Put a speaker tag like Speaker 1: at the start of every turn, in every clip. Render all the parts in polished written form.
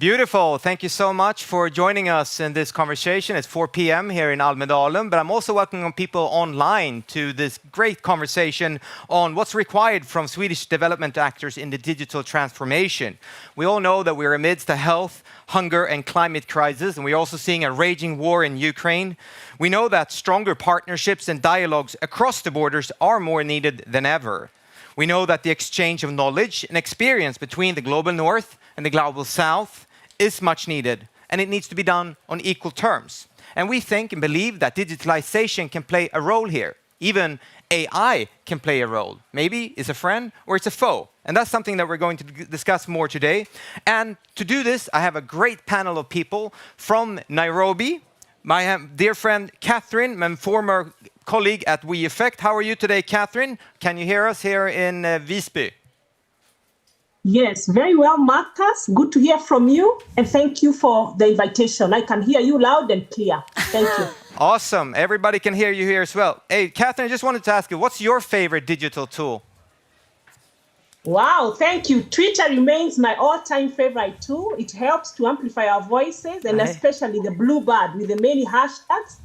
Speaker 1: Beautiful. Thank you so much for joining us in this conversation. It's 4 p.m. here in Almedalen, but I'm also welcoming people online to this great conversation on what's required from Swedish development actors in the digital transformation. We all know that we're amidst a health, hunger, and climate crisis, and we're also seeing a raging war in Ukraine. We know that stronger partnerships and dialogues across the borders are more needed than ever. We know that the exchange of knowledge and experience between the global north and the global south is much needed, and it needs to be done on equal terms. And we think and believe that digitalization can play a role here. Even AI can play a role. Maybe it's a friend or it's a foe. And that's something that we're going to discuss more today. And to do this, I have a great panel of people from Nairobi. My dear friend Catherine, my former colleague at WeEffect. How are you today, Catherine? Can you hear us here in Visby?
Speaker 2: Yes, very well, Marcus. Good to hear from you. And thank you for the invitation. I can hear you loud and clear. Thank you.
Speaker 1: Awesome. Everybody can hear you here as well. Hey, Catherine, I just wanted to ask you, what's your favorite digital tool?
Speaker 2: Wow, thank you. Twitter remains my all-time favorite tool. It helps to amplify our voices, and especially the Bluebird with the many hashtags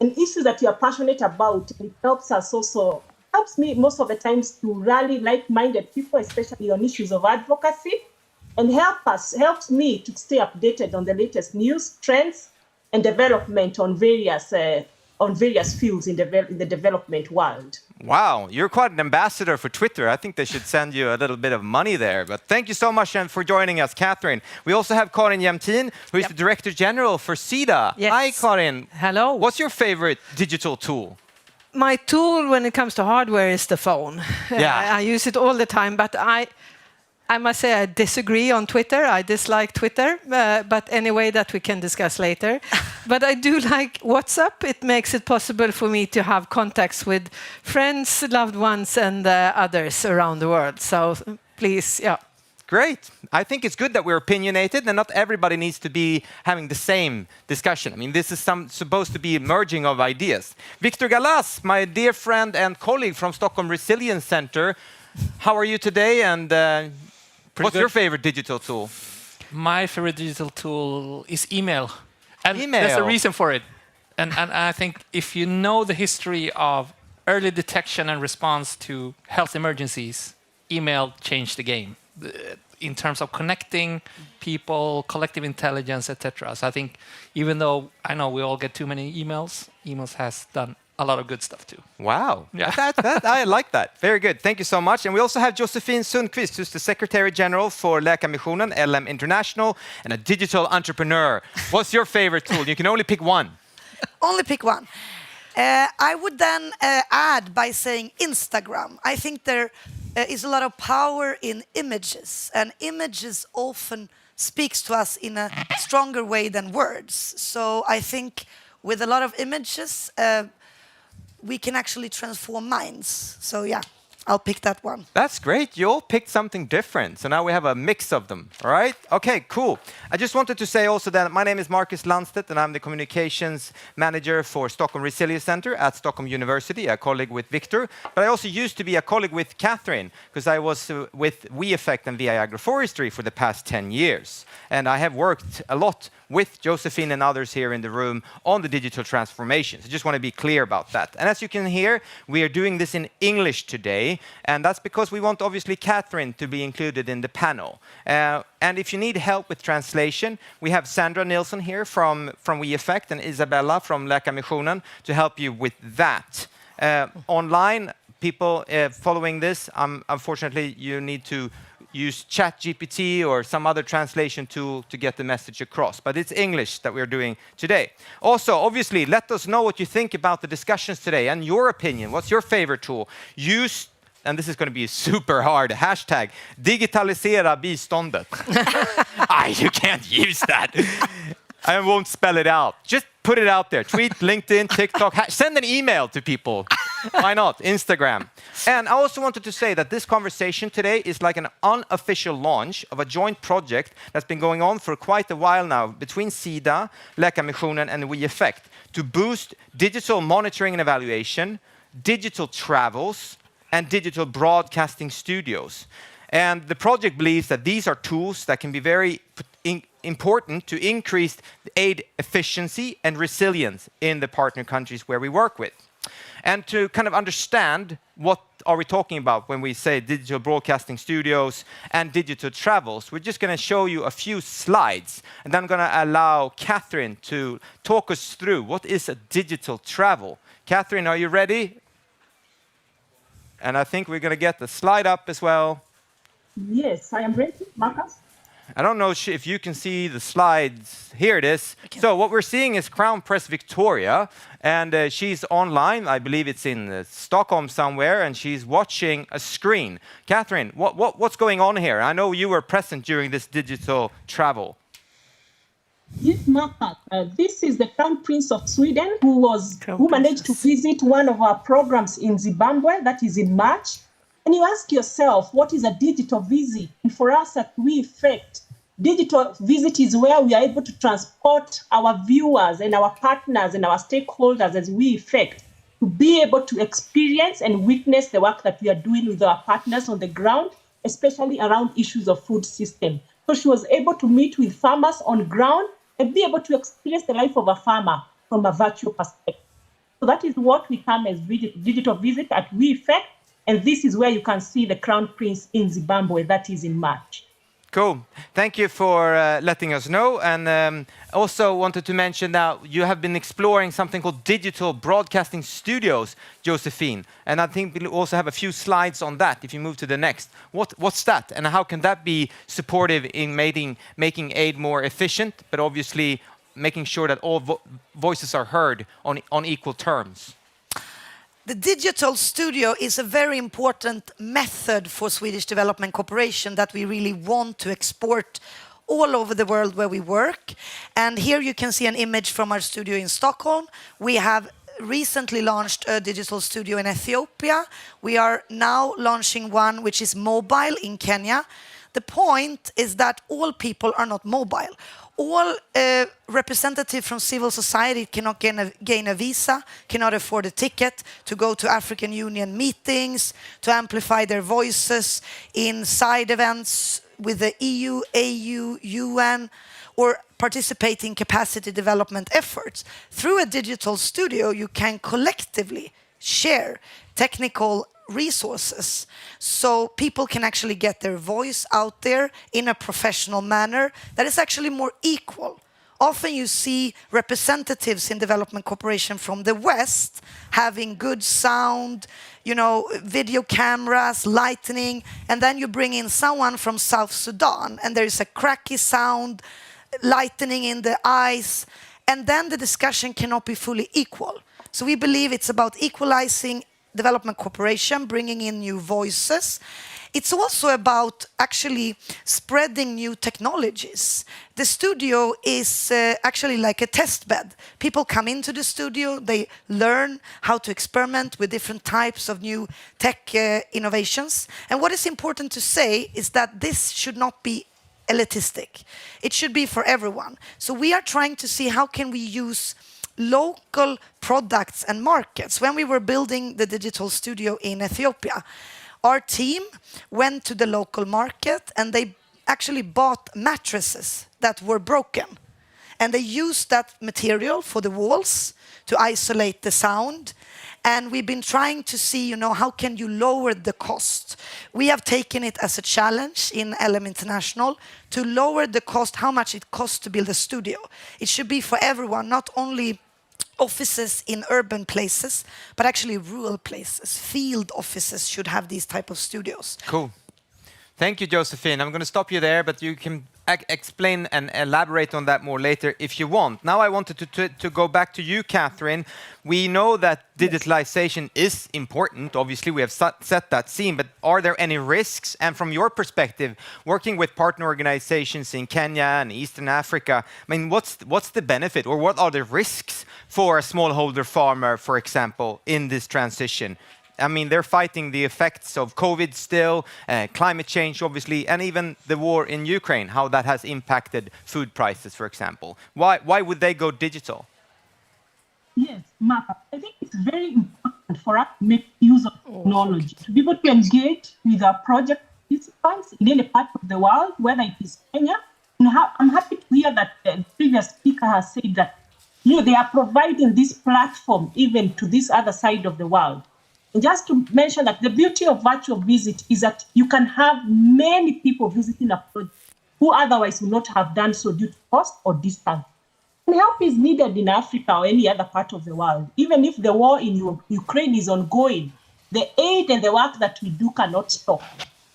Speaker 2: and issues that you are passionate about. It helps me most of the times to rally like-minded people, especially on issues of advocacy, and helps me to stay updated on the latest news, trends, and development on various fields in the development world.
Speaker 1: Wow, you're quite an ambassador for Twitter. I think they should send you a little bit of money there. But thank you so much for joining us, Catherine. We also have Karin Jämtin, who is the Director General for SIDA.
Speaker 3: Yes.
Speaker 1: Hi, Karin.
Speaker 3: Hello.
Speaker 1: What's your favorite digital tool?
Speaker 3: My tool when it comes to hardware is the phone.
Speaker 1: Yeah.
Speaker 3: I use it all the time, but I must say I disagree on Twitter. I dislike Twitter, but anyway, that we can discuss later. But I do like WhatsApp. It makes it possible for me to have contacts with friends, loved ones, and others around the world. So please, yeah.
Speaker 1: Great. I think it's good that we're opinionated and not everybody needs to be having the same discussion. I mean, this is supposed to be a merging of ideas. Victor Galas, my dear friend and colleague from Stockholm Resilience Center. How are you today, and what's your favorite digital tool?
Speaker 4: My favorite digital tool is email. And
Speaker 1: email.
Speaker 4: There's a reason for it. And I think if you know the history of early detection and response to health emergencies, email changed the game in terms of connecting people, collective intelligence, etc. So I think even though I know we all get too many emails has done a lot of good stuff too.
Speaker 1: Wow,
Speaker 4: yeah.
Speaker 1: I like that. Very good. Thank you so much. And we also have Josephine Sundqvist, who's the Secretary General for Läkarmissionen, LM International, and a digital entrepreneur. What's your favorite tool? You can only pick one.
Speaker 5: Only pick one. I would then add by saying Instagram. I think there is a lot of power in images, and images often speaks to us in a stronger way than words. So I think with a lot of images, we can actually transform minds. So yeah, I'll pick that one.
Speaker 1: That's great. You all picked something different. So now we have a mix of them. All right? Okay, cool. I just wanted to say also that my name is Marcus Landstedt, and I'm the communications manager for Stockholm Resilience Center at Stockholm University, a colleague with Victor. But I also used to be a colleague with Catherine, because I was with WeEffect and VI Agroforestry for the past 10 years. And I have worked a lot with Josephine and others here in the room on the digital transformations. I just want to be clear about that. And as you can hear, we are doing this in English today, and that's because we want, obviously, Catherine to be included in the panel. And if you need help with translation, we have Sandra Nilsson here from WeEffect and Isabella from Läkarmissionen to help you with that. Online, people following this, unfortunately, you need to use ChatGPT or some other translation tool to get the message across. But it's English that we're doing today. Also, obviously, let us know what you think about the discussions today and your opinion. What's your favorite tool? Use, and this is going to be super hard, hashtag digitalisera biståndet. You can't use that. I won't spell it out. Just put it out there. Tweet, LinkedIn, TikTok. Send an email to people. Why not? Instagram. And I also wanted to say that this conversation today is like an unofficial launch of a joint project that's been going on for quite a while now between SIDA, Läkarmissionen, and WeEffect to boost digital monitoring and evaluation, digital travels, and digital broadcasting studios. And the project believes that these are tools that can be very important to increase aid efficiency and resilience in the partner countries where we work with. And to kind of understand what are we talking about when we say digital broadcasting studios and digital travels, we're just going to show you a few slides. And then I'm going to allow Catherine to talk us through what is a digital travel. Catherine, are you ready? And I think we're going to get the slide up as well.
Speaker 2: Yes, I am ready, Marcus.
Speaker 1: I don't know if you can see the slides. Here it is. So what we're seeing is Crown Press Victoria, and she's online. I believe it's in Stockholm somewhere, and she's watching a screen. Catherine, what's going on here? I know you were present during this digital travel.
Speaker 2: Yes, Marcus. This is the Crown Prince of Sweden who managed to visit one of our programs in Zimbabwe, that is in March. And you ask yourself, what is a digital visit? And for us at WeEffect, digital visit is where we are able to transport our viewers and our partners and our stakeholders as WeEffect to be able to experience and witness the work that we are doing with our partners on the ground, especially around issues of food system. So she was able to meet with farmers on ground and be able to experience the life of a farmer from a virtual perspective. So that is what we come as digital visit at WeEffect. And this is where you can see the Crown Prince in Zimbabwe, that is in March.
Speaker 1: Cool. Thank you for letting us know. And also wanted to mention that you have been exploring something called digital broadcasting studios, Josephine. And I think we'll also have a few slides on that if you move to the next. What's that? And how can that be supportive in making aid more efficient, but obviously making sure that all voices are heard on equal terms?
Speaker 5: The digital studio is a very important method for Swedish Development Corporation that we really want to export all over the world where we work. And here you can see an image from our studio in Stockholm. We have recently launched a digital studio in Ethiopia. We are now launching one which is mobile in Kenya. The point is that all people are not mobile. All representatives from civil society cannot gain a visa, cannot afford a ticket to go to African Union meetings, to amplify their voices in side events with the EU, AU, UN, or participate in capacity development efforts. Through a digital studio, you can collectively share technical resources so people can actually get their voice out there in a professional manner that is actually more equal. Often you see representatives in development cooperation from the West having good sound, video cameras, lighting, and then you bring in someone from South Sudan and there is a cracky sound, lightning in the eyes, and then the discussion cannot be fully equal. So we believe it's about equalizing development cooperation, bringing in new voices. It's also about actually spreading new technologies. The studio is actually like a test bed. People come into the studio, they learn how to experiment with different types of new tech innovations. And what is important to say is that this should not be elitistic. It should be for everyone. So we are trying to see how can we use local products and markets. When we were building the digital studio in Ethiopia, our team went to the local market and they actually bought mattresses that were broken. And they used that material for the walls to isolate the sound. And we've been trying to see, how can you lower the cost? We have taken it as a challenge in LM International to lower the cost, how much it costs to build a studio. It should be for everyone, not only offices in urban places, but actually rural places. Field offices should have these type of studios.
Speaker 1: Cool. Thank you, Josephine. I'm going to stop you there, but you can explain and elaborate on that more later if you want. Now I wanted to go back to you, Catherine. We know that digitalization is important. Obviously, we have set that scene, but are there any risks? And from your perspective, working with partner organizations in Kenya and Eastern Africa, what's the benefit or what are the risks for a smallholder farmer, for example, in this transition? They're fighting the effects of COVID still, climate change, obviously, and even the war in Ukraine, how that has impacted food prices, for example. Why would they go digital?
Speaker 2: Yes, Martha, I think it's very important for us to make use of technology, to be able to engage with our project participants in any part of the world, whether it is Kenya, I'm happy to hear that the previous speaker has said that they are providing this platform even to this other side of the world. And just to mention that the beauty of virtual visit is that you can have many people visiting a project who otherwise would not have done so due to cost or distance. And help is needed in Africa or any other part of the world. Even if the war in Ukraine is ongoing, the aid and the work that we do cannot stop.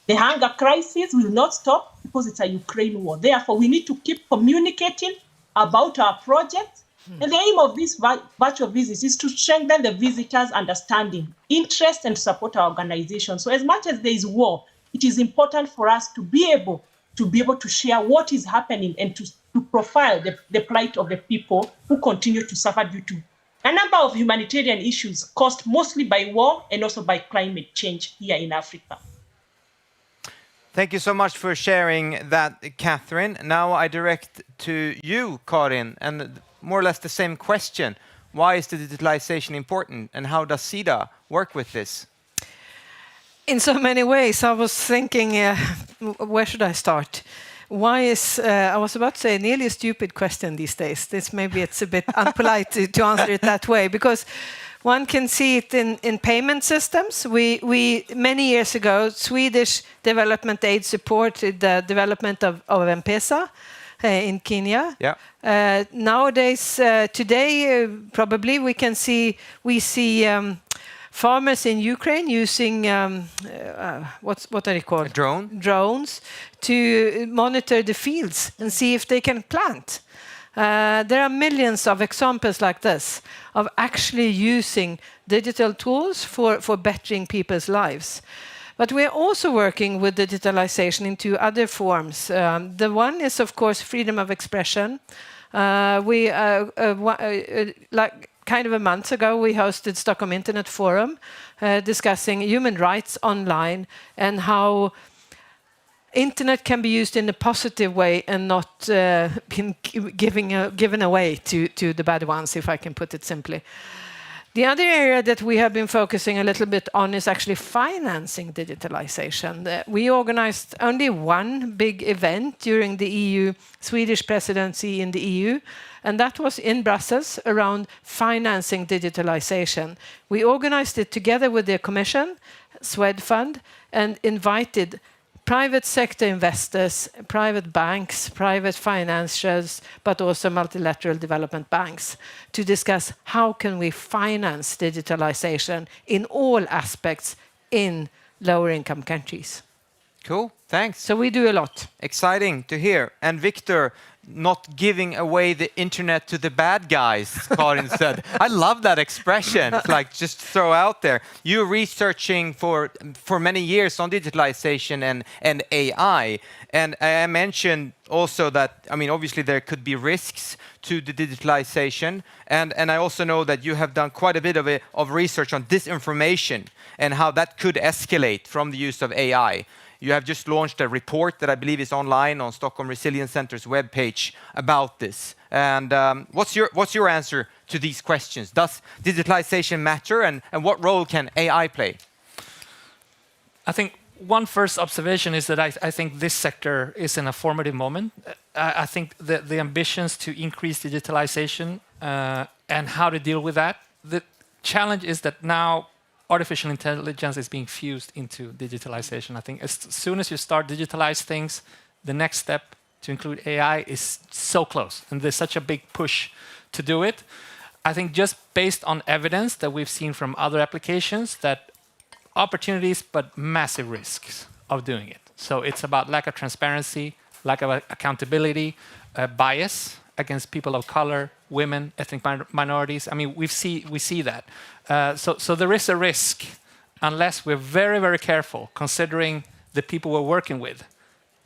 Speaker 2: The hunger crisis will not stop because it's a Ukraine war. Therefore, we need to keep communicating about our projects. And the aim of this virtual visits is to strengthen the visitors' understanding, interest, and support our organization. So as much as there is war, it is important for us to be able to share what is happening and to profile the plight of the people who continue to suffer due to a number of humanitarian issues caused mostly by war and also by climate change here in Africa.
Speaker 1: Thank you so much for sharing that, Catherine. Now I direct to you, Karin, and more or less the same question. Why is the digitalization important, and how does SIDA work with this?
Speaker 3: In so many ways. I was thinking, where should I start? Why is, I was about to say, nearly a stupid question these days. Maybe it's a bit unpolite to answer it that way, because one can see it in payment systems. We many years ago, Swedish development aid supported the development of M-Pesa in Kenya.
Speaker 1: Yeah.
Speaker 3: Nowadays, today, probably we see farmers in Ukraine using what are they called? Drones to monitor the fields and see if they can plant. There are millions of examples like this of actually using digital tools for bettering people's lives. But we're also working with digitalization into other forms. The one is, of course, freedom of expression. Like kind of a month ago, we hosted Stockholm Internet Forum discussing human rights online and how internet can be used in a positive way and not been given away to the bad ones, if I can put it simply. The other area that we have been focusing a little bit on is actually financing digitalization. We organized only one big event during the Swedish presidency in the EU, and that was in Brussels around financing digitalization. We organized it together with the Commission, Swedfund, and invited private sector investors, private banks, private financiers, but also multilateral development banks to discuss how can we finance digitalization in all aspects in lower income countries.
Speaker 1: Cool, thanks.
Speaker 3: So we do a lot.
Speaker 1: Exciting to hear. And Victor, not giving away the internet to the bad guys, Karin said. I love that expression. It's like just throw out there. You're researching for many years on digitalization and AI. And I mentioned also that, I mean, obviously there could be risks to the digitalization. And I also know that you have done quite a bit of research on disinformation and how that could escalate from the use of AI. You have just launched a report that I believe is online on Stockholm Resilience Center's webpage about this. And what's your answer to these questions? Does digitalization matter, and what role can AI play?
Speaker 4: I think one first observation is that I think this sector is in a formative moment. I think the ambitions to increase digitalization and how to deal with that, the challenge is that now artificial intelligence is being fused into digitalization. I think as soon as you start digitalize things, the next step to include AI is so close, and there's such a big push to do it. I think just based on evidence that we've seen from other applications, that opportunities but massive risks of doing it. So it's about lack of transparency, lack of accountability, bias against people of color, women, ethnic minorities. I mean, we see that. So there is a risk unless we're very, very careful, considering the people we're working with,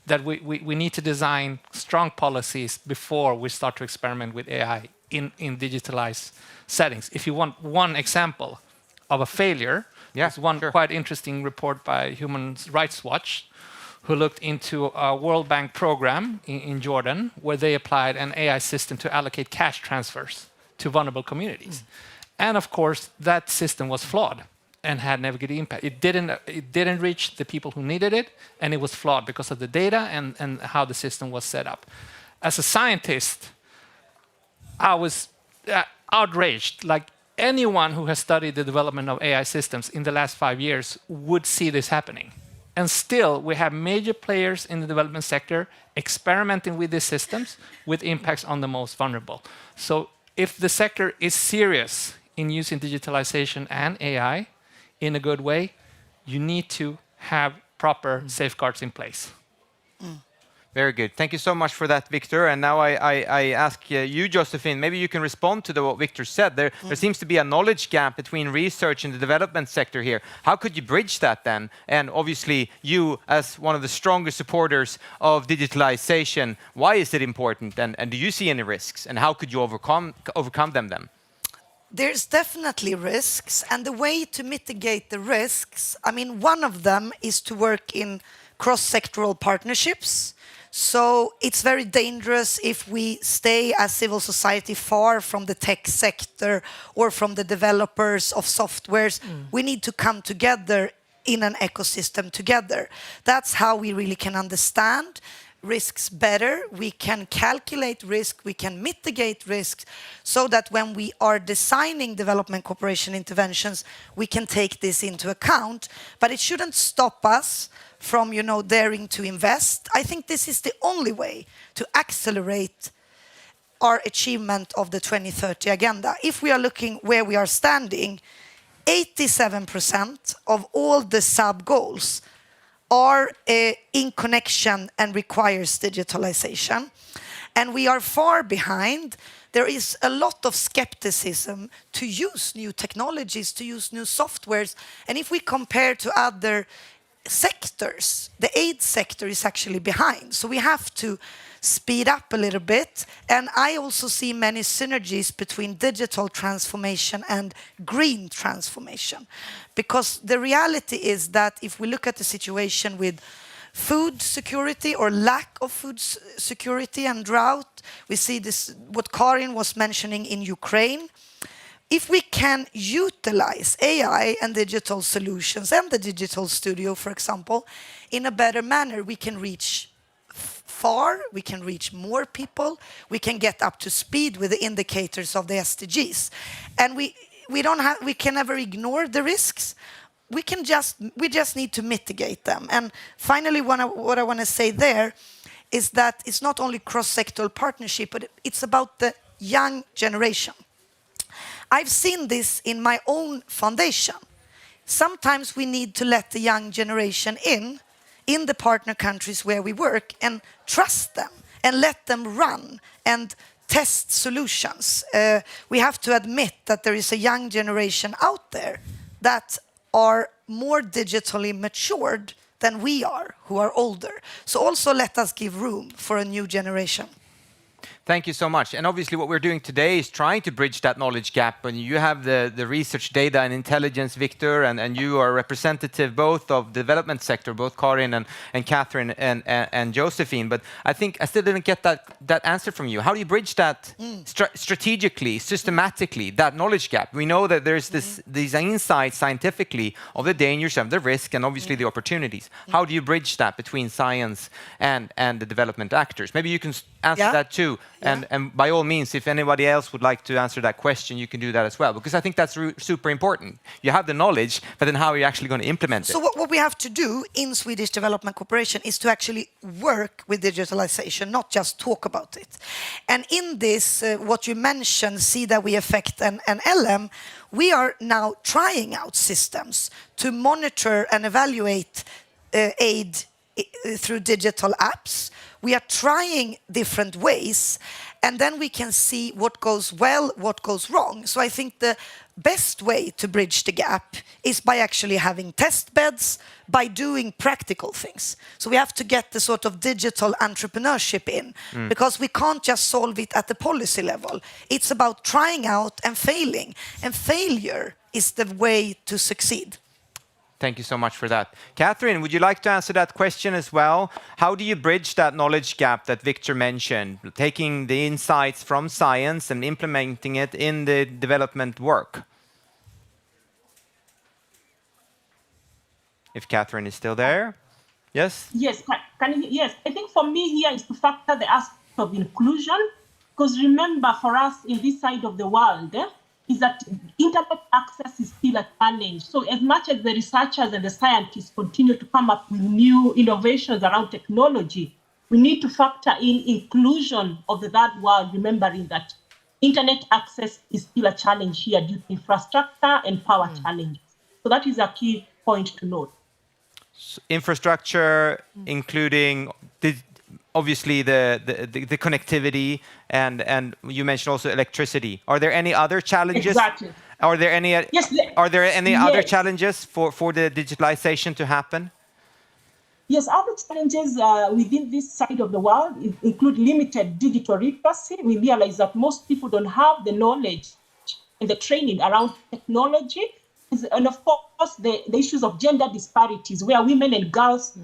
Speaker 4: that we need to design strong policies before we start to experiment with AI in digitalized settings. If you want one example of a failure, there's one quite interesting report by Human Rights Watch, who looked into a World Bank program in Jordan, where they applied an AI system to allocate cash transfers to vulnerable communities. And of course, that system was flawed. and had never good impact. It didn't reach the people who needed it, and it was flawed because of the data and how the system was set up. As a scientist, I was outraged. Like anyone who has studied the development of AI systems in the last 5 years would see this happening. And still, we have major players in the development sector experimenting with these systems with impacts on the most vulnerable. So if the sector is serious in using digitalization and AI in a good way, you need to have proper safeguards in place.
Speaker 1: Very good. Thank you so much for that, Victor. And now I ask you, Josephine, maybe you can respond to what Victor said. There seems to be a knowledge gap between research and the development sector here. How could you bridge that then? And obviously, you, as one of the strongest supporters of digitalization, why is it important? And do you see any risks? And how could you overcome them then?
Speaker 5: There's definitely risks. And the way to mitigate the risks, I mean, one of them is to work in cross-sectoral partnerships. So it's very dangerous if we stay as civil society far from the tech sector or from the developers of softwares. We need to come together in an ecosystem together. That's how we really can understand risks better. We can calculate risk, we can mitigate risks, so that when we are designing development cooperation interventions, we can take this into account. But it shouldn't stop us from, daring to invest. I think this is the only way to accelerate our achievement of the 2030 agenda. If we are looking where we are standing, 87% of all the sub-goals are in connection and requires digitalization. And we are far behind. There is a lot of skepticism to use new technologies, to use new softwares. And if we compare to other sectors, the aid sector is actually behind. So we have to speed up a little bit. And I also see many synergies between digital transformation and green transformation. Because the reality is that if we look at the situation with food security or lack of food security and drought, we see this, what Karin was mentioning in Ukraine. If we can utilize AI and digital solutions and the digital studio, for example, in a better manner, we can reach far, we can reach more people, we can get up to speed with the indicators of the SDGs. And we can never ignore the risks. We just need to mitigate them. And finally, what I want to say there is that it's not only cross-sectoral partnership, but it's about the young generation. I've seen this in my own foundation. Sometimes we need to let the young generation in the partner countries where we work, and trust them and let them run and test solutions. We have to admit that there is a young generation out there that are more digitally matured than we are, who are older. So also let us give room for a new generation.
Speaker 1: Thank you so much. And obviously what we're doing today is trying to bridge that knowledge gap. And you have the research data and intelligence, Victor, and you are representative both of the development sector, both Karin and Catherine and Josephine. But I think I still didn't get that answer from you. How do you bridge that strategically, systematically, that knowledge gap? We know that there's these insights scientifically of the dangers and the risk and obviously the opportunities. How do you bridge that between science and the development actors? Maybe you can answer that too. And by all means, if anybody else would like to answer that question, you can do that as well, because I think that's super important. You have the knowledge, but then how are you actually going to implement it?
Speaker 5: So what we have to do in Swedish Development Cooperation is to actually work with digitalization, not just talk about it. And in this, what you mentioned, See That We Affect and LM, we are now trying out systems to monitor and evaluate aid through digital apps. We are trying different ways, and then we can see what goes well, what goes wrong. So I think the best way to bridge the gap is by actually having test beds, by doing practical things. So we have to get the sort of digital entrepreneurship in, because we can't just solve it at the policy level. It's about trying out and failing, and failure is the way to succeed.
Speaker 1: Thank you so much for that. Catherine, would you like to answer that question as well? How do you bridge that knowledge gap that Victor mentioned, taking the insights from science and implementing it in the development work? if Catherine is still there. Yes?
Speaker 2: Yes, yes. I think for me here is to factor the aspect of inclusion, because remember, for us in this side of the world, is that internet access is still a challenge. So as much as the researchers and the scientists continue to come up with new innovations around technology, we need to factor in inclusion of the third world, remembering that internet access is still a challenge here due to infrastructure and power challenges. So that is a key point to note.
Speaker 1: Infrastructure, including obviously the connectivity, and you mentioned also electricity. Are there any other challenges?
Speaker 2: Exactly.
Speaker 1: Are there any?
Speaker 2: Yes.
Speaker 1: Are there any
Speaker 2: Yes.
Speaker 1: other challenges for the digitalization to happen?
Speaker 2: Yes, other challenges within this side of the world include limited digital literacy. We realize that most people don't have the knowledge and the training around technology. And of course, the issues of gender disparities, where women and girls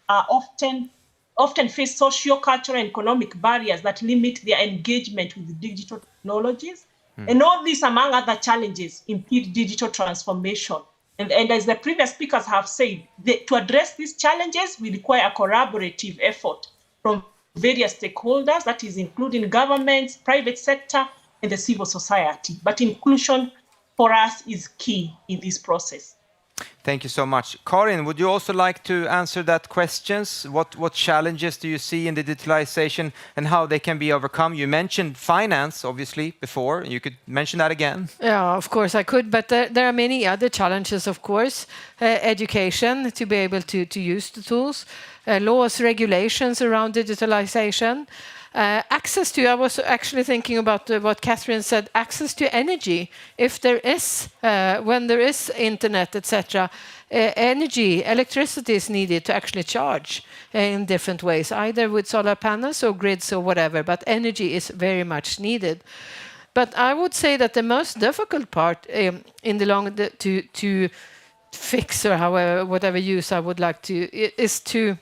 Speaker 2: are often face social, cultural, and economic barriers that limit their engagement with digital technologies. And all these, among other challenges, impede digital transformation. And as the previous speakers have said, to address these challenges, we require a collaborative effort from various stakeholders, that is including governments, private sector, and the civil society. But inclusion for us is key in this process.
Speaker 1: Thank you so much. Karin, would you also like to answer that questions? What challenges do you see in digitalization and how they can be overcome? You mentioned finance, obviously, before. You could mention that again.
Speaker 3: Yeah, of course I could, but there are many other challenges, of course. Education, to be able to use the tools, laws, regulations around digitalization. Access to, I was actually thinking about what Catherine said, access to energy. If there is, when there is internet, etc., electricity is needed to actually charge in different ways, either with solar panels or grids or whatever, but energy is very much needed. But I would say that the most difficult part in the long to fix, or however, whatever use I would like to, is to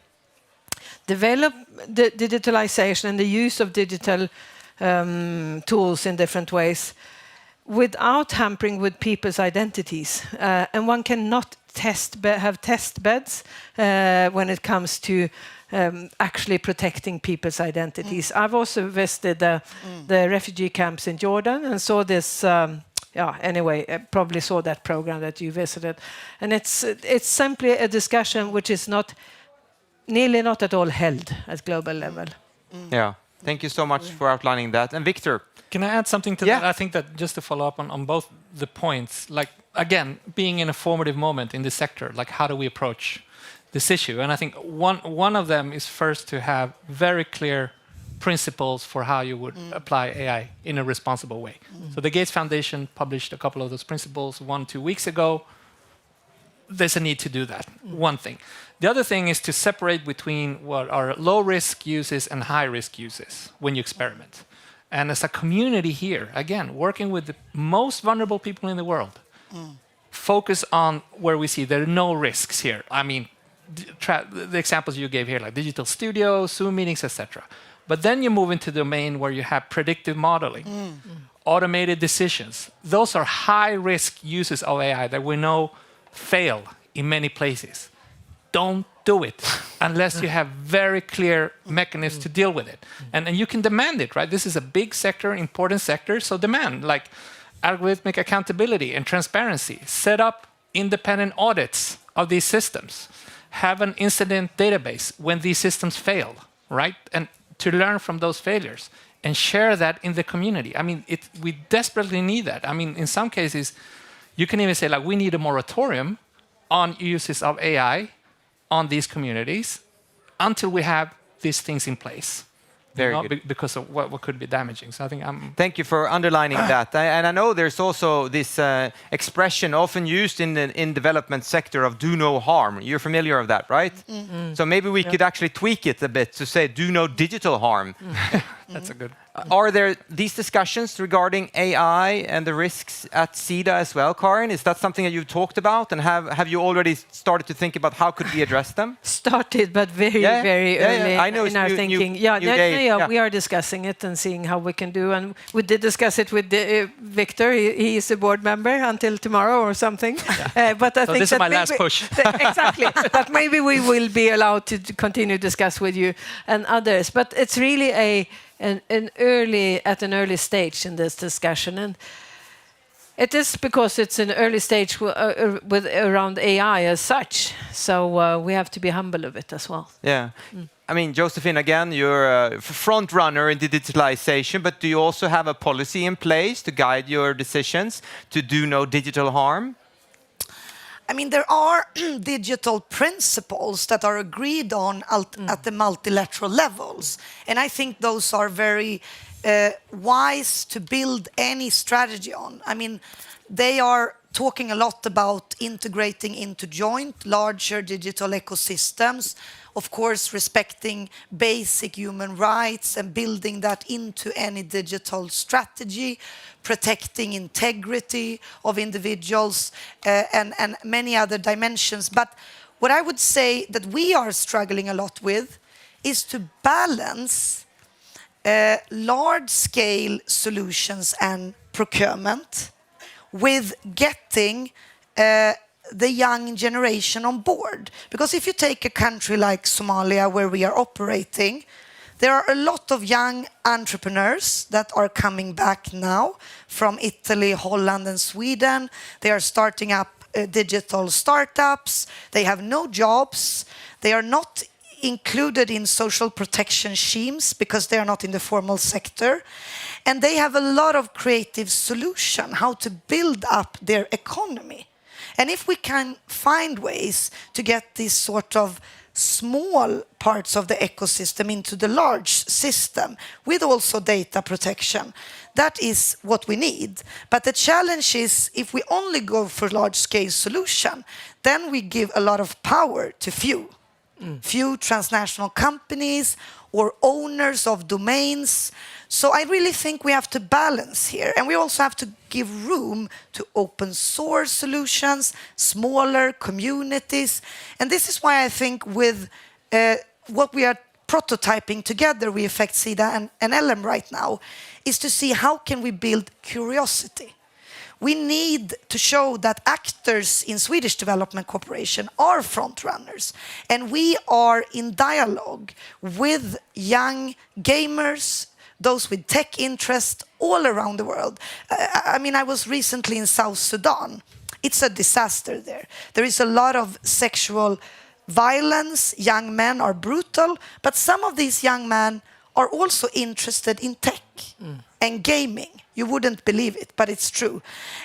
Speaker 3: develop the digitalization and the use of digital tools in different ways without hampering with people's identities. And one cannot have test beds when it comes to actually protecting people's identities. I've also visited the refugee camps in Jordan and saw this. Anyway, I probably saw that program that you visited, and it's simply a discussion which is nearly not at all held at global level.
Speaker 1: Yeah, thank you so much for outlining that. And Victor?
Speaker 4: Can I add something to that? I think that just to follow up on both the points, like, again, being in a formative moment in this sector, like how do we approach this issue? And I think one of them is first to have very clear principles for how you would apply AI in a responsible way. So the Gates Foundation published a couple of those principles 1-2 weeks ago. There's a need to do that, one thing. The other thing is to separate between what are low-risk uses and high-risk uses when you experiment. And as a community here, again, working with the most vulnerable people in the world, focus on where we see there are no risks here. I mean, the examples you gave here, like digital studios, Zoom meetings, etc. But then you move into the domain where you have predictive modeling, automated decisions. Those are high-risk uses of AI that we know fail in many places. Don't do it unless you have very clear mechanisms to deal with it. And you can demand it, right? This is a big sector, important sector, so demand, like algorithmic accountability and transparency. Set up independent audits of these systems. Have an incident database when these systems fail, right? And to learn from those failures and share that in the community. I mean, we desperately need that. I mean, in some cases, you can even say, like, we need a moratorium on uses of AI on these communities until we have these things in place.
Speaker 1: Very good.
Speaker 4: Because of what could be damaging. So I think
Speaker 1: Thank you for underlining that. And I know there's also this expression often used in the development sector of do no harm. You're familiar with that, right? So maybe we could actually tweak it a bit to say do no digital harm.
Speaker 4: That's a good.
Speaker 1: Are there these discussions regarding AI and the risks at SIDA as well, Karin? Is that something that you've talked about, and have you already started to think about how could we address them?
Speaker 3: Started, but very early
Speaker 1: I know
Speaker 3: in our thinking. We are discussing it and seeing how we can do. And we did discuss it with Victor. He is a board member until tomorrow or something. But I think
Speaker 4: this is my last push.
Speaker 3: Exactly. But maybe we will be allowed to continue to discuss with you and others. But it's really at an early stage in this discussion, and it is because it's an early stage with around AI as such. So we have to be humble of it as well.
Speaker 1: Yeah. I mean, Josephine, again, you're a front runner in digitalization, but do you also have a policy in place to guide your decisions to do no digital harm?
Speaker 5: I mean, there are digital principles that are agreed on at the multilateral levels. And I think those are very wise to build any strategy on. I mean, they are talking a lot about integrating into joint, larger digital ecosystems, of course, respecting basic human rights and building that into any digital strategy, protecting integrity of individuals, and many other dimensions. But what I would say that we are struggling a lot with is to balance large-scale solutions and procurement with getting the young generation on board. Because if you take a country like Somalia, where we are operating, there are a lot of young entrepreneurs that are coming back now from Italy, Holland, and Sweden. They are starting up digital startups. They have no jobs. They are not included in social protection schemes because they are not in the formal sector. And they have a lot of creative solution how to build up their economy. And if we can find ways to get these sort of small parts of the ecosystem into the large system with also data protection, that is what we need. But the challenge is if we only go for large-scale solution, then we give a lot of power to few transnational companies or owners of domains. So I really think we have to balance here. And we also have to give room to open source solutions, smaller communities. And this is why I think with what we are prototyping together, we affect SIDA and LM right now, is to see how can we build curiosity. We need to show that actors in Swedish Development Corporation are front runners. And we are in dialogue with young gamers, those with tech interest all around the world. I mean, I was recently in South Sudan. It's a disaster there. There is a lot of sexual violence. Young men are brutal. But some of these young men are also interested in tech and gaming. You wouldn't believe it, but it's true.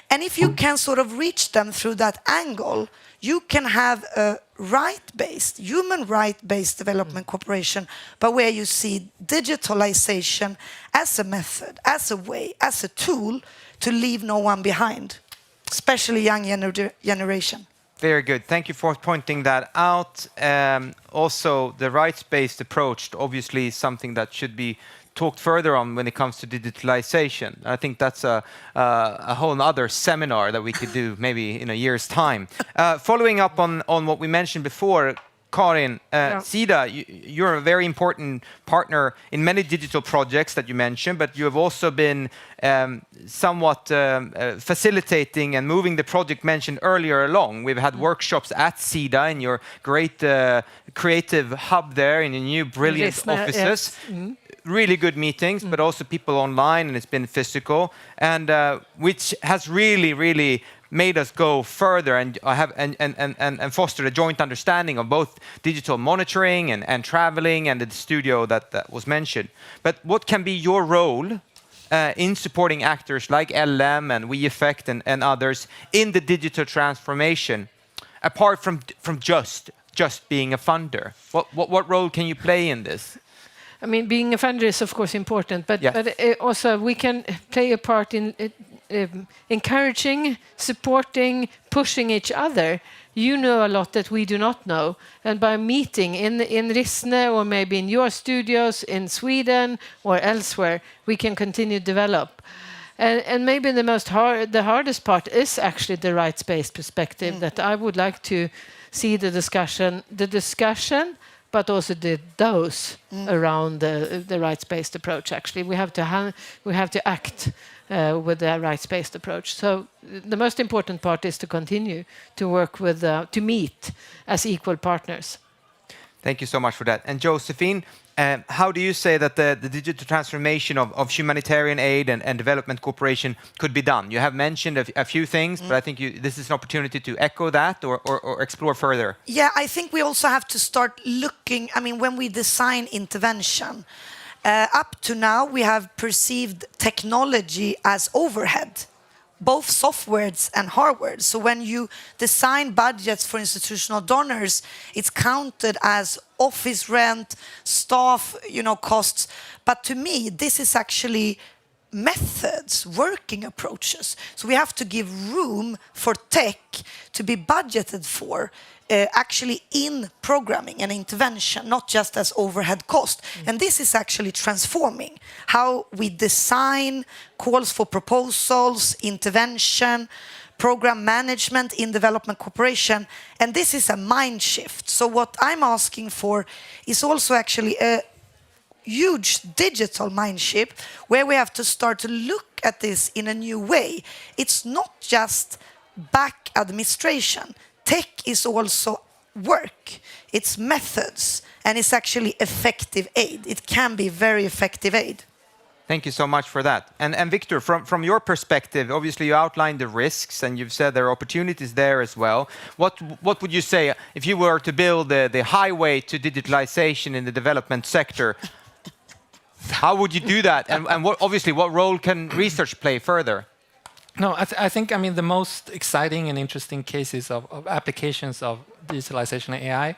Speaker 5: And if you can sort of reach them through that angle, you can have a right-based, human right-based development cooperation, but where you see digitalization as a method, as a way, as a tool to leave no one behind, especially young generation.
Speaker 1: Very good. Thank you for pointing that out. Also, the rights-based approach obviously is something that should be talked further on when it comes to digitalization. I think that's a whole other seminar that we could do maybe in a year's time. Following up on what we mentioned before, Karin, SIDA, you're a very important partner in many digital projects that you mentioned, but you have also been somewhat facilitating and moving the project mentioned earlier along. We've had workshops at SIDA in your great creative hub there in your new brilliant offices. Yes. Really good meetings, but also people online, and it's been physical, and which has really made us go further and and foster a joint understanding of both digital monitoring and traveling and the studio that was mentioned. But what can be your role in supporting actors like LM and We Effect and others in the digital transformation, apart from just being a funder? What role can you play in this?
Speaker 3: I mean, being a funder is of course important, but also we can play a part in encouraging, supporting, pushing each other You know a lot that we do not know. And by meeting in Rissne or maybe in your studios in Sweden or elsewhere, we can continue to develop. And maybe the hardest part is actually the rights-based perspective that I would like to see the discussion, but also the dose around the rights-based approach. Actually, we have to act with the rights-based approach. So the most important part is to continue to work with to meet as equal partners.
Speaker 1: Thank you so much for that. And Josephine, how do you say that the digital transformation of humanitarian aid and development cooperation could be done? You have mentioned a few things, but I think this is an opportunity to echo that or explore further.
Speaker 5: Yeah, I think we also have to start looking, I mean, when we design intervention, up to now we have perceived technology as overhead, both softwares and hardware. So when you design budgets for institutional donors, it's counted as office rent, staff, costs. But to me, this is actually methods, working approaches. So we have to give room for tech to be budgeted for actually in programming and intervention, not just as overhead cost. And this is actually transforming how we design calls for proposals, intervention, program management in development cooperation. And this is a mind shift. So what I'm asking for is also actually a huge digital mind shift where we have to start to look at this in a new way. It's not just back administration. Tech is also work, it's methods, and it's actually effective aid. It can be very effective aid.
Speaker 1: Thank you so much for that. And Victor, from your perspective, obviously you outlined the risks and you've said there are opportunities there as well. What would you say if you were to build the highway to digitalization in the development sector? How would you do that? And what role can research play further?
Speaker 4: No, I think, the most exciting and interesting cases of applications of digitalization and AI,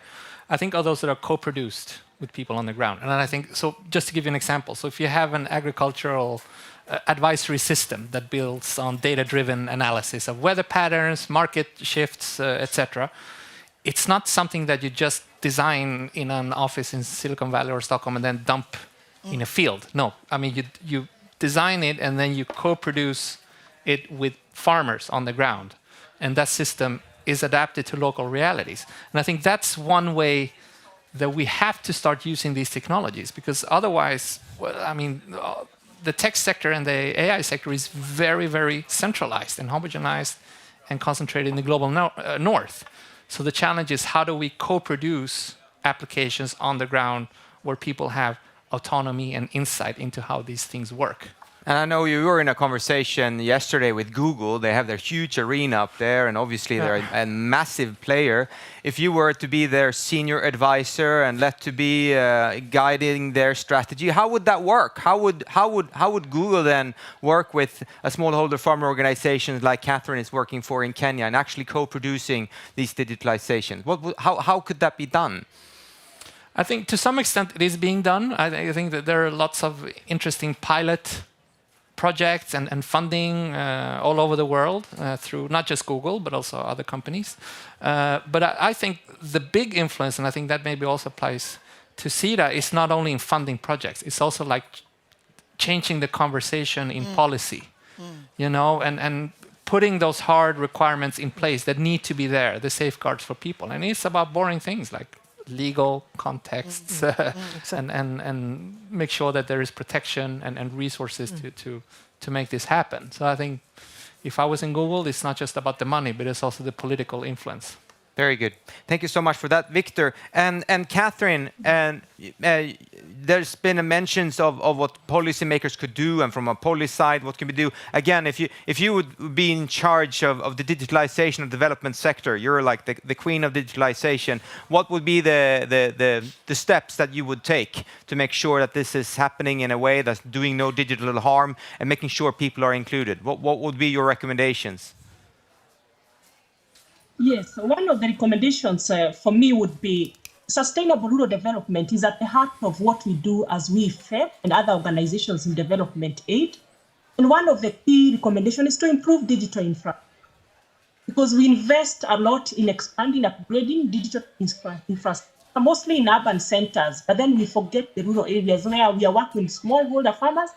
Speaker 4: I think are those that are co-produced with people on the ground. And I think, so just to give you an example, so if you have an agricultural advisory system that builds on data-driven analysis of weather patterns, market shifts, etc., it's not something that you just design in an office in Silicon Valley or Stockholm and then dump in a field. No, you design it and then you co-produce it with farmers on the ground. And that system is adapted to local realities. And I think that's one way that we have to start using these technologies, because otherwise, the tech sector and the AI sector is very, very centralized and homogenized and concentrated in the global north. So the challenge is, how do we co-produce applications on the ground where people have autonomy and insight into how these things work?
Speaker 1: And I know you were in a conversation yesterday with Google. They have their huge arena up there, and obviously they're a massive player. If you were to be their senior advisor and let to be guiding their strategy, how would that work? How would Google then work with a smallholder farmer organization like Catherine is working for in Kenya and actually co-producing these digitalizations? How could that be done?
Speaker 4: I think to some extent it is being done. I think that there are lots of interesting pilot projects and funding all over the world through not just Google, but also other companies. But I think the big influence, and I think that maybe also applies to SIDA, is not only in funding projects, it's also like changing the conversation in policy, and putting those hard requirements in place that need to be there, the safeguards for people. And it's about boring things like legal contexts and make sure that there is protection and resources to make this happen. So I think if I was in Google, it's not just about the money, but it's also the political influence.
Speaker 1: Very good. Thank you so much for that, Victor. And Catherine, there's been a mentions of what policymakers could do, and from a policy side, what can we do? Again, if you would be in charge of the digitalization of the development sector, you're like the queen of digitalization. What would be the steps that you would take to make sure that this is happening in a way that's doing no digital harm and making sure people are included? What would be your recommendations?
Speaker 2: Yes, one of the recommendations for me would be sustainable rural development is at the heart of what we do as we FEP and other organizations in development aid. And one of the key recommendations is to improve digital infrastructure. because we invest a lot in expanding, upgrading digital infrastructure, mostly in urban centers, but then we forget the rural areas where we are working with smallholder farmers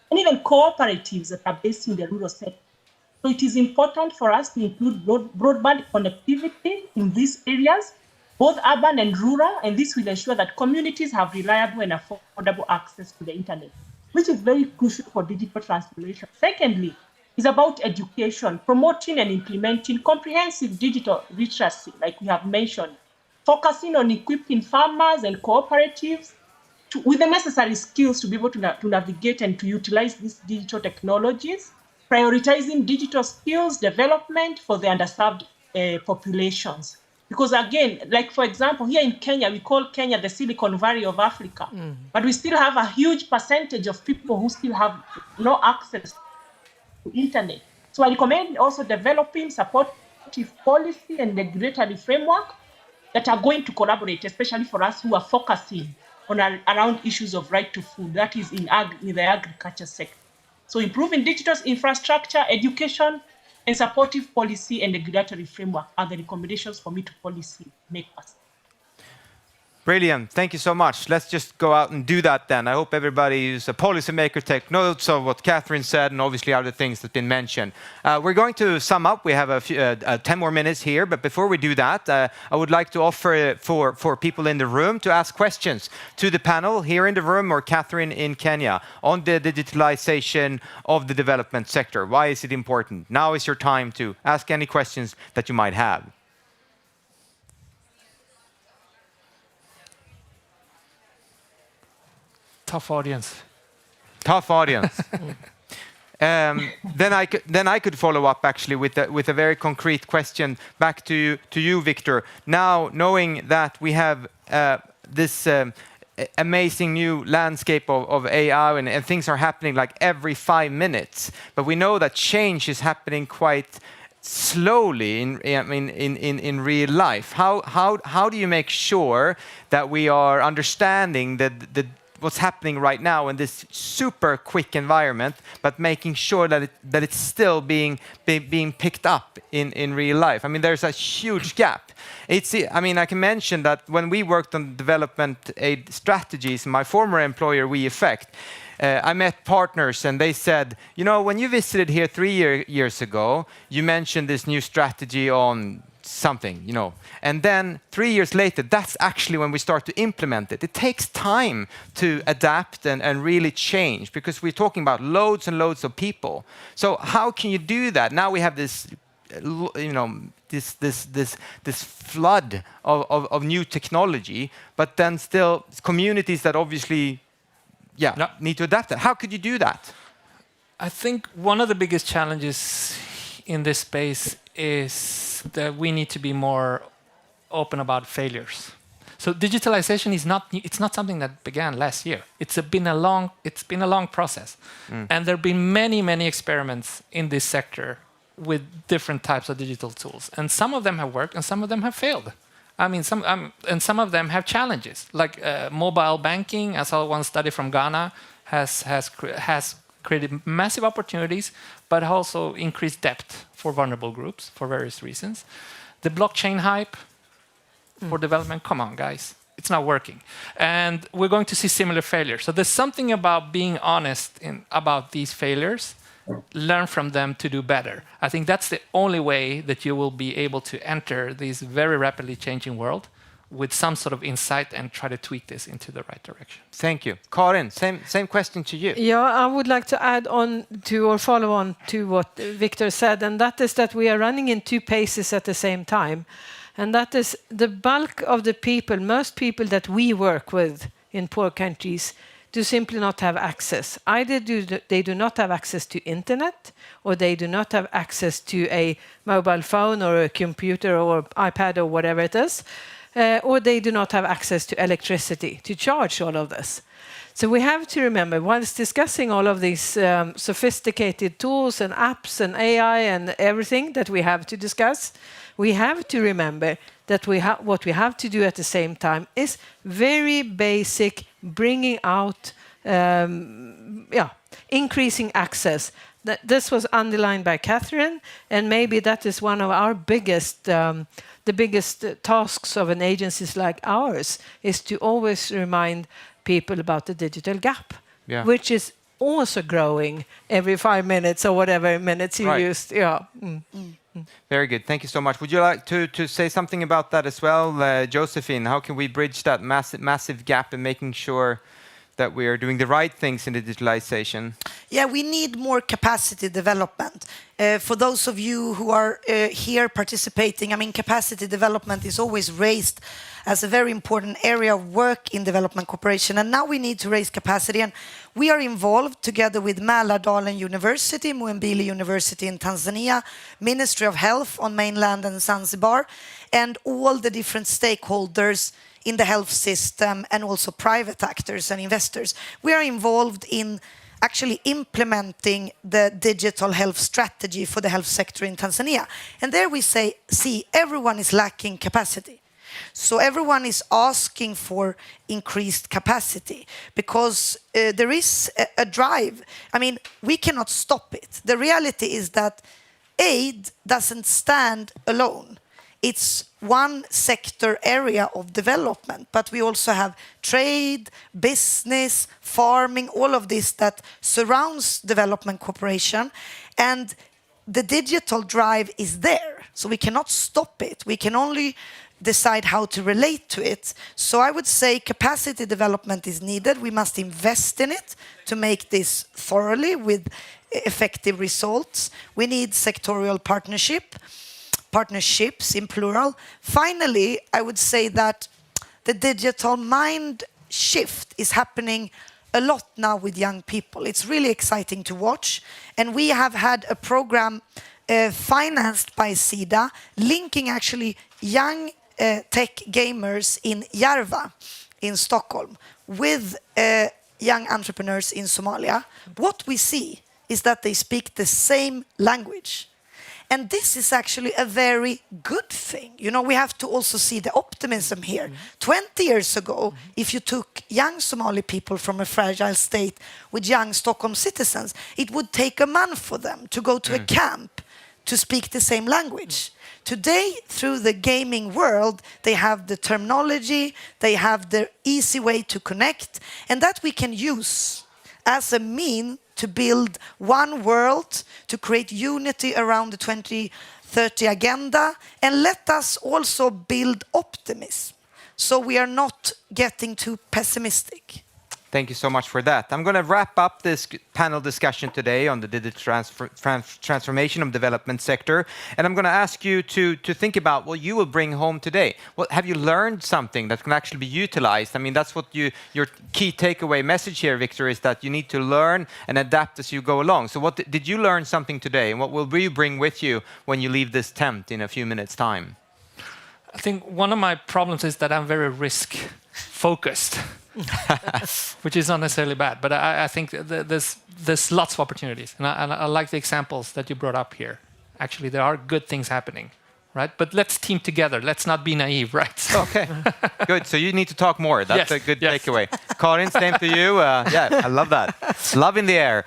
Speaker 2: and even cooperatives that are based in the rural sector. So it is important for us to include broadband connectivity in these areas, both urban and rural, and this will ensure that communities have reliable and affordable access to the internet, which is very crucial for digital transformation. Secondly, is about education, promoting and implementing comprehensive digital literacy, like we have mentioned, focusing on equipping farmers and cooperatives with the necessary skills to be able to navigate and to utilize these digital technologies, prioritizing digital skills development for the underserved populations. Because again, like for example, here in Kenya, we call Kenya the Silicon Valley of Africa, but we still have a huge percentage of people who still have no access to internet. So I recommend also developing supportive policy and regulatory framework that are going to collaborate, especially for us who are focusing on around issues of right to food, that is in the agriculture sector. So improving digital infrastructure, education, and supportive policy and regulatory framework are the recommendations for me to policy makers.
Speaker 1: Brilliant. Thank you so much. Let's just go out and do that then. I hope everybody who's a policymaker take notes of what Catherine said and obviously other things that have been mentioned. We're going to sum up. We have a few, 10 more minutes here, but before we do that, I would like to offer for people in the room to ask questions to the panel here in the room or Catherine in Kenya on the digitalization of the development sector. Why is it important? Now is your time to ask any questions that you might have.
Speaker 4: Tough audience.
Speaker 1: Tough audience. Then I could follow up actually with a very concrete question back to you, Victor. Now, knowing that we have this amazing new landscape of AI and things are happening like every 5 minutes, but we know that change is happening quite slowly in real life. How do you make sure that we are understanding what's happening right now in this super quick environment, but making sure that it's still being picked up in real life? I mean, there's a huge gap. I can mention that when we worked on development aid strategies, my former employer, WeEffect, I met partners and they said, you know, when you visited here 3 years ago, you mentioned this new strategy on something, you know. And then 3 years later, that's actually when we start to implement it. It takes time to adapt and really change because we're talking about loads and loads of people. So how can you do that? Now we have this, you know, this flood of new technology, but then still communities that obviously, need to adapt that. How could you do that?
Speaker 4: I think one of the biggest challenges in this space is that we need to be more open about failures. So digitalization is not something that began last year. It's been a long process. And there have been many experiments in this sector with different types of digital tools. And some of them have worked and some of them have failed. I mean, some of them have challenges, like mobile banking. I saw one study from Ghana has created massive opportunities, but also increased depth for vulnerable groups for various reasons. The blockchain hype for development, come on, guys, it's not working. And we're going to see similar failures. So there's something about being honest about these failures, learn from them to do better. I think that's the only way that you will be able to enter this very rapidly changing world with some sort of insight and try to tweak this into the right direction.
Speaker 1: Thank you. Karin, same question to you.
Speaker 3: Yeah, I would like to add on to or follow on to what Victor said, and that is that we are running in two paces at the same time. And that is the bulk of the people, most people that we work with in poor countries, do simply not have access. Either they do not have access to internet, or they do not have access to a mobile phone or a computer or iPad or whatever it is, or they do not have access to electricity to charge all of this. So we have to remember, whilst discussing all of these sophisticated tools and apps and AI and everything that we have to discuss, we have to remember that what we have to do at the same time is very basic, bringing out increasing access. This was underlined by Catherine, and maybe that is one of our biggest, the biggest tasks of an agency like ours, is to always remind people about the digital gap, which is also growing every 5 minutes or whatever minutes you used.
Speaker 1: Very good. Thank you so much. Would you like to say something about that as well, Josephine? How can we bridge that massive gap in making sure that we are doing the right things in the digitalization?
Speaker 5: Yeah, we need more capacity development. For those of you who are here participating, I mean, capacity development is always raised as a very important area of work in development cooperation. And now we need to raise capacity. And we are involved together with Mälardalen University, Muhimbili University in Tanzania, Ministry of Health on mainland and Zanzibar, and all the different stakeholders in the health system and also private actors and investors. We are involved in actually implementing the digital health strategy for the health sector in Tanzania. And there we see everyone is lacking capacity. So everyone is asking for increased capacity because there is a drive. I mean, we cannot stop it. The reality is that aid doesn't stand alone. It's one sector area of development, but we also have trade, business, farming, all of this that surrounds development cooperation. And the digital drive is there, so we cannot stop it. We can only decide how to relate to it. So I would say capacity development is needed. We must invest in it to make this thoroughly with effective results. We need sectorial partnerships in plural. Finally, I would say that the digital mind shift is happening a lot now with young people. It's really exciting to watch. And we have had a program financed by SIDA linking actually young tech gamers in Järva in Stockholm with young entrepreneurs in Somalia. What we see is that they speak the same language. And this is actually a very good thing. You know, we have to also see the optimism here. 20 years ago, if you took young Somali people from a fragile state with young Stockholm citizens, it would take a month for them to go to a camp to speak the same language. Today, through the gaming world, they have the terminology, they have the easy way to connect, and that we can use as a mean to build one world, to create unity around the 2030 agenda, and let us also build optimism, so we are not getting too pessimistic.
Speaker 1: Thank you so much for that. I'm going to wrap up this panel discussion today on the digital transformation of development sector. And I'm going to ask you to think about what you will bring home today. Well, have you learned something that can actually be utilized? I mean, that's what your key takeaway message here, Victor, is that you need to learn and adapt as you go along. So what did you learn something today? And what will you bring with you when you leave this tent in a few minutes' time?
Speaker 4: I think one of my problems is that I'm very risk-focused. Which is not necessarily bad, but I think there's lots of opportunities, and I like the examples that you brought up here. Actually, there are good things happening, right? But let's team together. Let's not be naive, right? So.
Speaker 1: Okay, good. So you need to talk more. That's a good takeaway. Karin, same to you. I love that. Love in the air.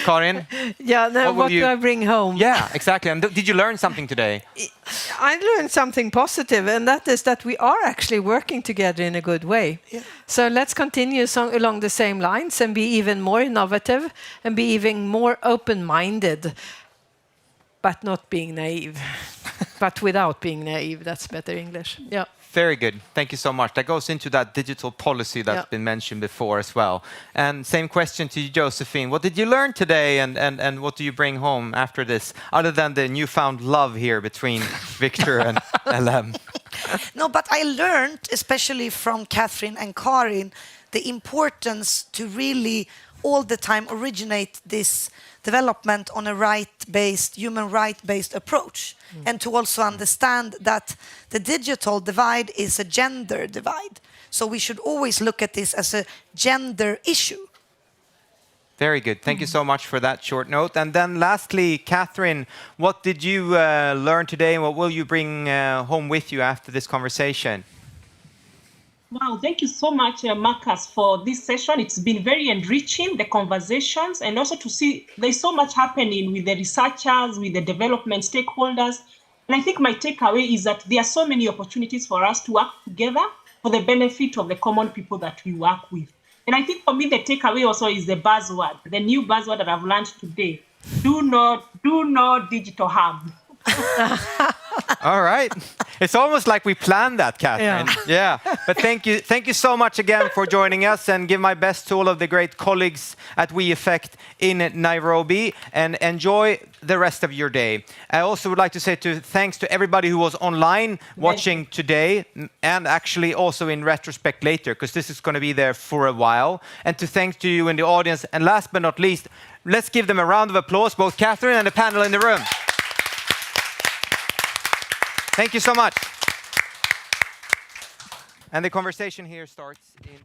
Speaker 1: Karin?
Speaker 3: Yeah, what do I bring home?
Speaker 1: Yeah, exactly. And did you learn something today?
Speaker 3: I learned something positive, and that is that we are actually working together in a good way. Yeah. So let's continue along the same lines and be even more innovative and be even more open-minded, but not being naive. But without being naive, that's better English. Yeah.
Speaker 1: Very good. Thank you so much. That goes into that digital policy that's been mentioned before as well. And same question to you, Josephine. What did you learn today, and what do you bring home after this, other than the newfound love here between Victor and LM?
Speaker 5: No, but I learned, especially from Catherine and Karin, the importance to really all the time originate this development on a human right-based approach. And to also understand that the digital divide is a gender divide. So we should always look at this as a gender issue.
Speaker 1: Very good. Thank you so much for that short note. And then lastly, Catherine, what did you learn today, and what will you bring home with you after this conversation?
Speaker 2: Wow, thank you so much, Marcus, for this session. It's been very enriching, the conversations, and also to see there's so much happening with the researchers, with the development stakeholders. And I think my takeaway is that there are so many opportunities for us to work together for the benefit of the common people that we work with. And I think for me, the takeaway also is the buzzword, the new buzzword that I've learned today. Do no digital harm.
Speaker 1: All right. It's almost like we planned that, Catherine. Yeah. But thank you so much again for joining us, and give my best to all of the great colleagues at WeEffect in Nairobi, and enjoy the rest of your day. I also would like to say thanks to everybody who was online watching today, and actually also in retrospect later, because this is going to be there for a while. And to thanks to you in the audience. And last but not least, let's give them a round of applause, both Catherine and the panel in the room. Thank you so much. And the conversation here starts in